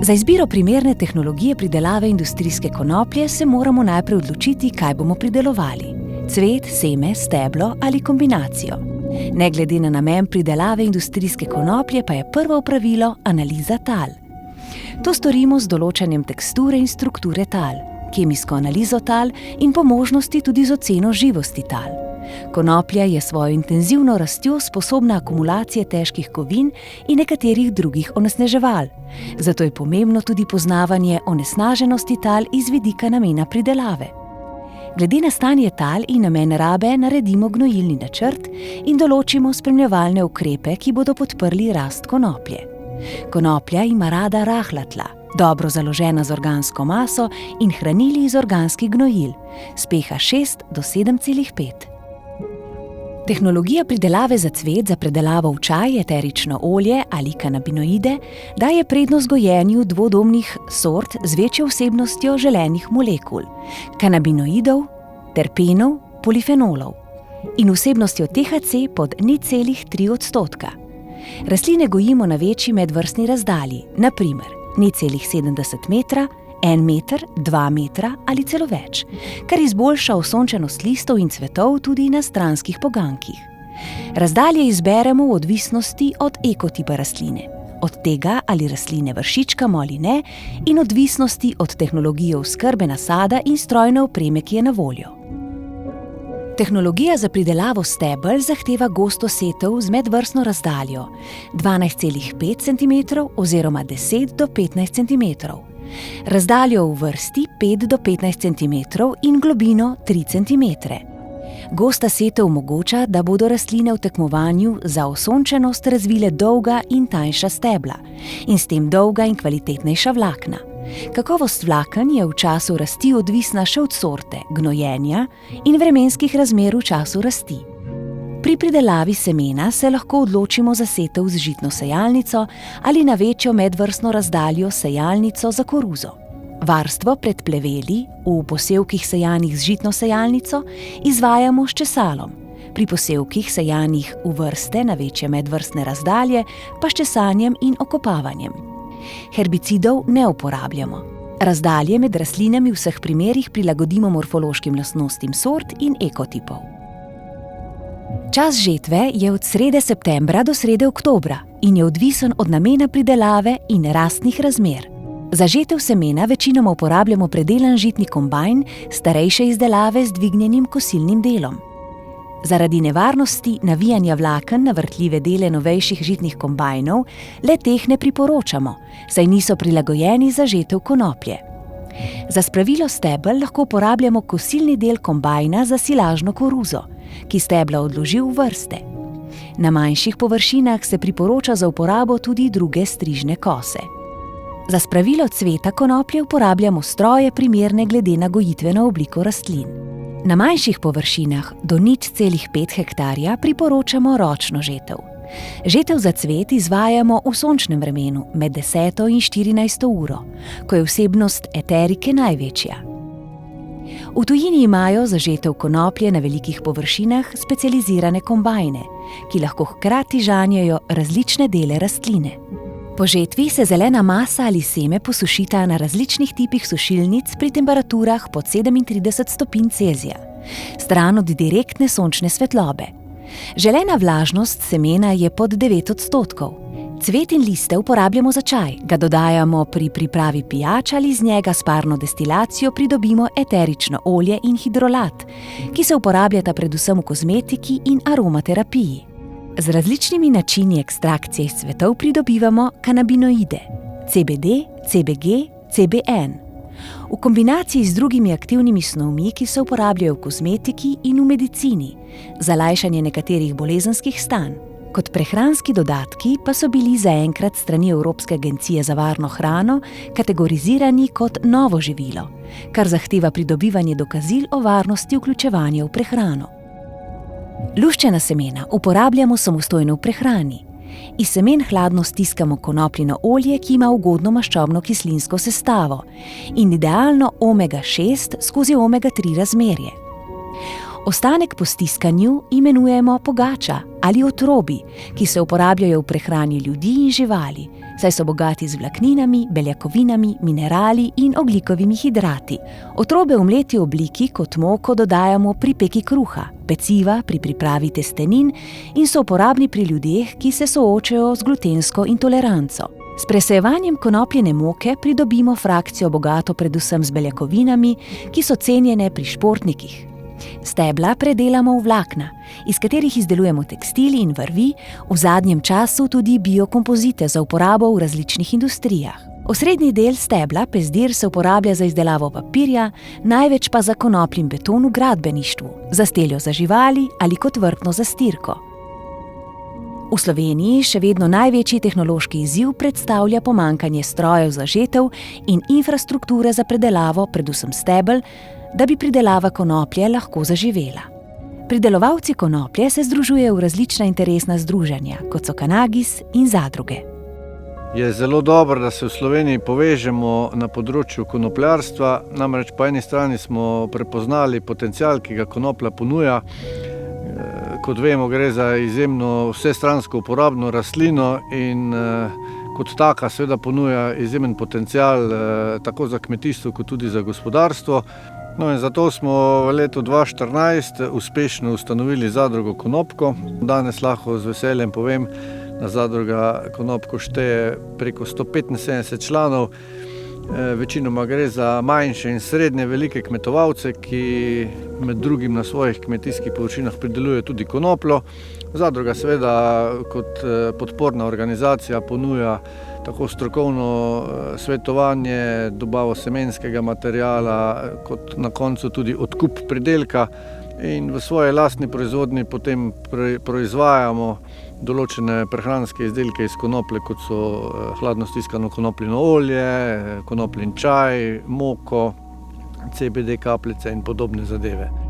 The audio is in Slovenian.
Za izbiro primerne tehnologije pridelave industrijske konoplje se moramo najprej odločiti, kaj bomo pridelovali. Cvet, seme, steblo ali kombinacijo. Ne glede na namen pridelave industrijske konoplje pa je prvo pravilo analiza tal. To storimo z določanjem teksture in strukture tal, kemijsko analizo tal in po možnosti tudi z oceno živosti tal. Konoplja je svojo intenzivno rastjo sposobna akumulacije težkih kovin in nekaterih drugih onesnaževal. Zato je pomembno tudi poznavanje onesnaženosti tal iz vidika namena pridelave. Glede na stanje tal in namen rabe naredimo gnojilni načrt in določimo spremljevalne ukrepe, ki bodo podprli rast konoplje. Konoplja ima rada rahla tla, dobro založena z organsko maso in hranili iz organskih gnojil, s pH 6 do 7,5. Tehnologija pridelave za cvet za predelavo v čaj, eterično olje ali kanabinoide daje prednost gojenju dvodomnih sort z večjo vsebnostjo želenih molekul, kanabinoidov, terpenov, polifenolov in vsebnostjo THC pod 0,3%. Rastline gojimo na večji medvrstni razdalji, na primer 0,70 metra, 1 meter, 2 metra ali celo več, kar izboljša osončenost listov in cvetov tudi na stranskih pogankih. Razdalje izberemo v odvisnosti od ekotipa rastline, od tega, ali rastline vršičkamo ali ne, in odvisnosti od tehnologije oskrbe nasada in strojne opreme, ki je na voljo. Tehnologija za pridelavo stebel zahteva gosto setev z medvrstno razdaljo 12,5 cm oziroma 10 do 15 cm. Razdaljo v vrsti 5 do 15 cm in globino 3 cm. Gosta setev omogoča, da bodo rastline v tekmovanju za osončenost razvile dolga in tanjša stebla in s tem dolga in kvalitetnejša vlakna. Kakovost vlaken je v času rasti odvisna še od sorte, gnojenja in vremenskih razmer v času rasti. Pri pridelavi semena se lahko odločimo za setev z žitno sejalnico ali na večjo medvrstno razdaljo sejalnico za koruzo. Varstvo pred pleveli v posevkih sejanih z žitno sejalnico izvajamo s česalom, pri posevkih sejanih v vrste na večje medvrstne razdalje pa s česanjem in okopavanjem. Herbicidov ne uporabljamo. Razdalje med rastlinami v vseh primerih prilagodimo morfološkim lastnostim sort in ekotipov. Čas žetve je od srede septembra do srede oktobra in je odvisen od namena pridelave in rastnih razmer. Za žetev semena večinoma uporabljamo predelan žitni kombajn starejše izdelave z dvignjenim kosilnim delom. Zaradi nevarnosti navijanja vlaken na vrtljive dele novejših žitnih kombajnov le-teh ne priporočamo, saj niso prilagojeni za žetev konoplje. Za spravilo stebel lahko uporabljamo kosilni del kombajna za silažno koruzo, ki stebla odloži v vrste. Na manjših površinah se priporoča za uporabo tudi druge strižne kose. Za spravilo cveta konoplje uporabljamo stroje primerne glede na gojitveno obliko rastlin. Na manjših površinah do 0,5 hektarja priporočamo ročno žetev. Žetev za cvet izvajamo v sončnem vremenu med 10. in 14. uro, ko je vsebnost eterike največja. V tujini imajo za žetev konoplje na velikih površinah specializirane kombajne, ki lahko hkrati žanjejo različne dele rastline. Po žetvi se zelena masa ali seme posušita na različnih tipih sušilnic pri temperaturah pod 37 stopinj Celzija, stran od direktne sončne svetlobe. Želena vlažnost semena je pod 9%. Cvet in liste uporabljamo za čaj, ga dodajamo pri pripravi pijač ali z njega s parno destilacijo pridobimo eterično olje in hidrolat, ki se uporabljata predvsem v kozmetiki in aromaterapiji. Z različnimi načini ekstrakcije iz cvetov pridobivamo kanabinoide CBD, CBG, CBN. V kombinaciji z drugimi aktivnimi snovmi, ki se uporabljajo v kozmetiki in v medicini, za lajšanje nekaterih bolezenskih stanj. Kot prehranski dodatki pa so bili zaenkrat s strani Evropske agencije za varno hrano kategorizirani kot novo živilo, kar zahteva pridobivanje dokazil o varnosti vključevanja v prehrano. Luščena semena uporabljamo samostojno v prehrani. Iz semen hladno stiskamo konopljino olje, ki ima ugodno maščobno kislinsko sestavo in idealno omega-6 skozi omega-3 razmerje. Ostanek po stiskanju imenujemo pogača ali otrobi, ki se uporabljajo v prehrani ljudi in živali, saj so bogati z vlakninami, beljakovinami, minerali in ogljikovimi hidrati. Otrobe v mleti obliki kot moko dodajamo pri peki kruha, peciva pri pripravi testenin in so uporabni pri ljudeh, ki se soočajo z glutensko intoleranco. S presejevanjem konopljine moke pridobimo frakcijo bogato predvsem z beljakovinami, ki so cenjene pri športnikih. Stebla predelamo v vlakna, iz katerih izdelujemo tekstili in vrvi, v zadnjem času tudi biokompozite za uporabo v različnih industrijah. Osrednji del stebla, pezdir, se uporablja za izdelavo papirja, največ pa za konopljin beton v gradbeništvu, za steljo za živali ali kot vrtno zastirko. V Sloveniji še vedno največji tehnološki izziv predstavlja pomanjkanje strojev za žetev in infrastrukture za predelavo, predvsem stebel, da bi pridelava konoplje lahko zaživela. Pridelovalci konoplje se združujejo v različna interesna združenja, kot so Kanagis in zadruge. Je zelo dobro, da se v Sloveniji povežemo na področju konopljarstva, namreč po eni strani smo prepoznali potencial, ki ga konoplja ponuja. Kot vemo, gre za izjemno vsestransko uporabno rastlino in kot taka seveda ponuja izjemen potencial tako za kmetijstvo kot tudi za gospodarstvo. No in zato smo v letu 2014 uspešno ustanovili zadrugo Konopko. Danes lahko z veseljem povem, da zadruga Konopko šteje preko 175 članov. Večinoma gre za manjše in srednje velike kmetovalce, ki med drugim na svojih kmetijskih površinah pridelujejo tudi konopljo. Zadruga seveda kot podporna organizacija ponuja tako strokovno svetovanje, dobavo semenskega materiala, kot na koncu tudi odkup pridelka in v svoji lastni proizvodnji potem proizvajamo določene prehranske izdelke iz konoplje, kot so hladno stiskano konopljino olje, konopljin čaj, moko, CBD kapljice in podobne zadeve.